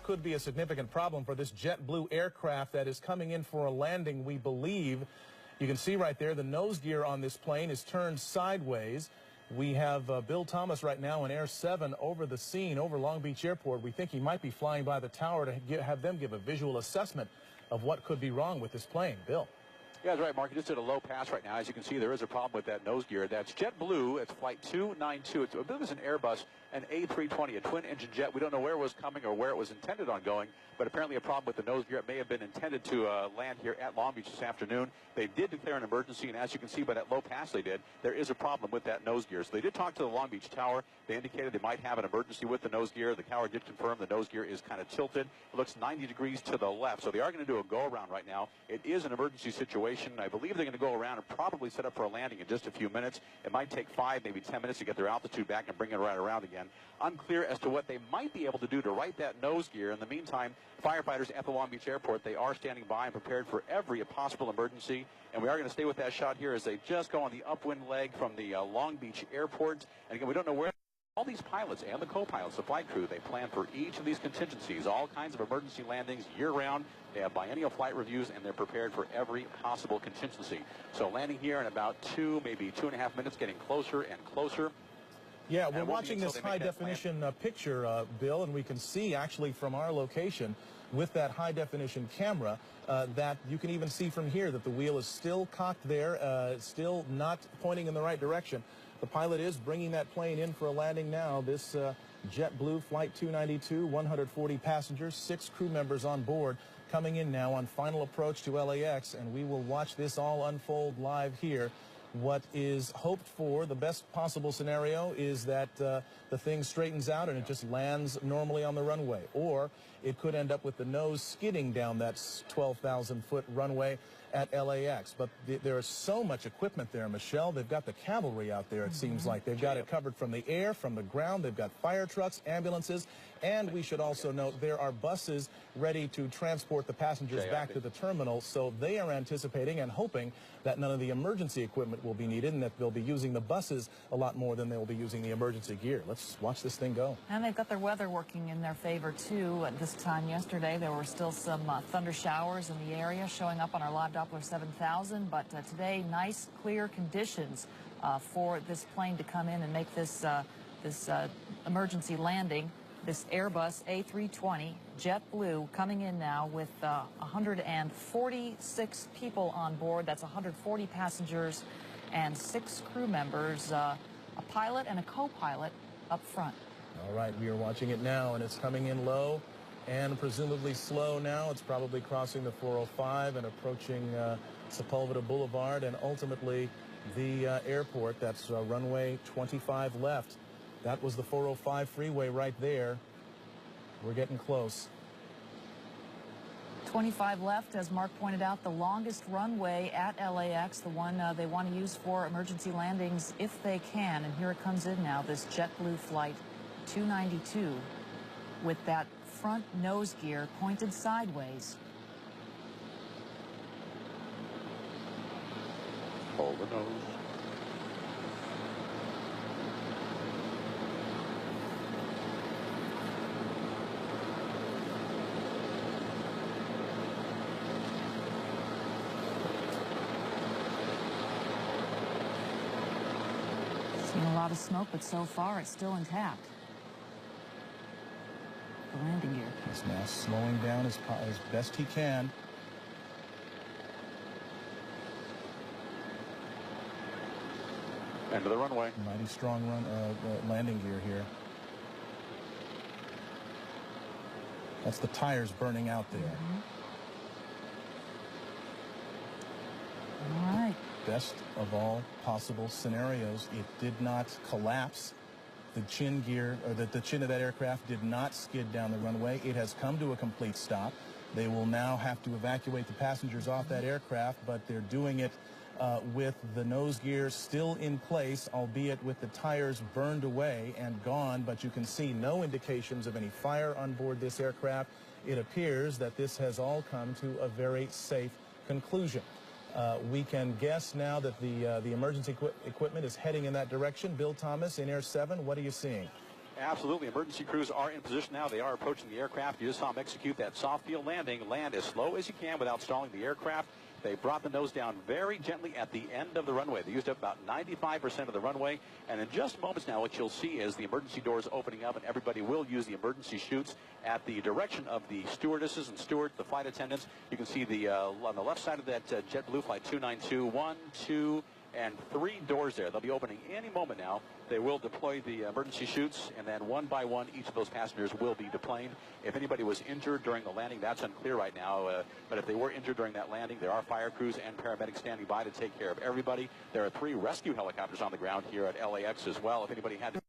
Could be a significant problem for this JetBlue aircraft that is coming in for a landing, we believe. You can see right there the nose gear on this plane is turned sideways. We have Bill Thomas right now in Air 7 over the scene, over Long Beach Airport. We think he might be flying by the tower to have them give a visual assessment of what could be wrong with this plane. Bill. Yeah, that's right, Mark. You just did a low pass right now. As you can see, there is a problem with that nose gear. That's JetBlue. It's flight 292. It's a bit of an Airbus, an A320, a twin-engine jet. We don't know where it was coming or where it was intended on going, but apparently a problem with the nose gear. It may have been intended to land here at Long Beach this afternoon. They did declare an emergency, and as you can see by that low pass they did, there is a problem with that nose gear. So they did talk to the Long Beach Tower. They indicated they might have an emergency with the nose gear. The tower did confirm the nose gear is kind of tilted. It looks 90 degrees to the left, so they are going to do a go-around right now. It is an emergency situation. I believe they're going to go around and probably set up for a landing in just a few minutes. It might take 5, maybe 10 minutes to get their altitude back and bring it right around again. Unclear as to what they might be able to do to right that nose gear. In the meantime, firefighters at the Long Beach Airport, they are standing by and prepared for every possible emergency. And we are going to stay with that shot here as they just go on the upwind leg from the Long Beach Airport. And again, we don't know where all these pilots and the co-pilots, the flight crew, they plan for each of these contingencies, all kinds of emergency landings year-round. They have biennial flight reviews, and they're prepared for every possible contingency. So landing here in about 2, maybe 2.5 minutes, getting closer and closer. Yeah, we're watching this high-definition picture, Bill, and we can see actually from our location with that high-definition camera that you can even see from here that the wheel is still cocked there, still not pointing in the right direction. The pilot is bringing that plane in for a landing now. This JetBlue Flight 292, 140 passengers, 6 crew members on board, coming in now on final approach to LAX, and we will watch this all unfold live here. What is hoped for, the best possible scenario, is that the thing straightens out and it just lands normally on the runway. Or it could end up with the nose skidding down that 12,000-foot runway at LAX. But there is so much equipment there, Michelle. They've got the cavalry out there, it seems like. They've got it covered from the air, from the ground. They've got fire trucks, ambulances, and we should also note there are buses ready to transport the passengers back to the terminal. So they are anticipating and hoping that none of the emergency equipment will be needed and that they'll be using the buses a lot more than they'll be using the emergency gear. Let's watch this thing go. And they've got their weather working in their favor, too. At this time yesterday, there were still some thunder showers in the area showing up on our live Doppler 7000. But today, nice, clear conditions for this plane to come in and make this, emergency landing. This Airbus A320 JetBlue coming in now with 146 people on board. That's 140 passengers and 6 crew members, a pilot and a co-pilot up front. All right, we are watching it now, and it's coming in low and presumably slow now. It's probably crossing the 405 and approaching Sepulveda Boulevard and ultimately the airport. That's runway 25 left. That was the 405 freeway right there. We're getting close. 25 left, as Mark pointed out, the longest runway at LAX, the one they want to use for emergency landings if they can. And here it comes in now, this JetBlue Flight 292 with that front nose gear pointed sideways. Hold the nose. Seen a lot of smoke, but so far it's still intact. The landing gear. He's now slowing down as best he can. End of the runway. Mighty strong landing gear here. That's the tires burning out there. All right. Best of all possible scenarios, it did not collapse. The chin gear, or the chin of that aircraft did not skid down the runway. It has come to a complete stop. They will now have to evacuate the passengers off that aircraft, but they're doing it with the nose gear still in place, albeit with the tires burned away and gone, but you can see no indications of any fire on board this aircraft. It appears that this has all come to a very safe conclusion. We can guess now that the emergency equipment is heading in that direction. Bill Thomas in Air 7, what are you seeing? Absolutely. Emergency crews are in position now. They are approaching the aircraft. You just saw them execute that soft field landing. Land as slow as you can without stalling the aircraft. They brought the nose down very gently at the end of the runway. They used up about 95% of the runway. And in just moments now, what you'll see is the emergency doors opening up, and everybody will use the emergency chutes at the direction of the stewardesses and stewards, the flight attendants. You can see the on the left side of that JetBlue Flight 292, 1, 2, and 3 doors there. They'll be opening any moment now. They will deploy the emergency chutes, and then one by one, each of those passengers will be deplaned. If anybody was injured during the landing, that's unclear right now. But if they were injured during that landing, there are fire crews and paramedics standing by to take care of everybody. There are 3 rescue helicopters on the ground here at LAX as well. If anybody had to